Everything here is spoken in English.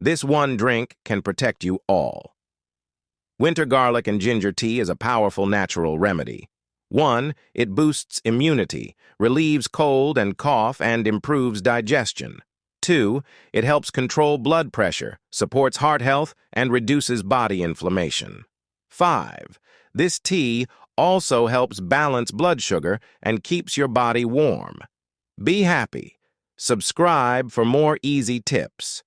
This one drink can protect you all. Winter garlic and ginger tea is a powerful natural remedy. 1. It boosts immunity, relieves cold and cough, and improves digestion. 2. It helps control blood pressure, supports heart health, and reduces body inflammation. 5. This tea also helps balance blood sugar and keeps your body warm. Be happy. Subscribe for more easy tips.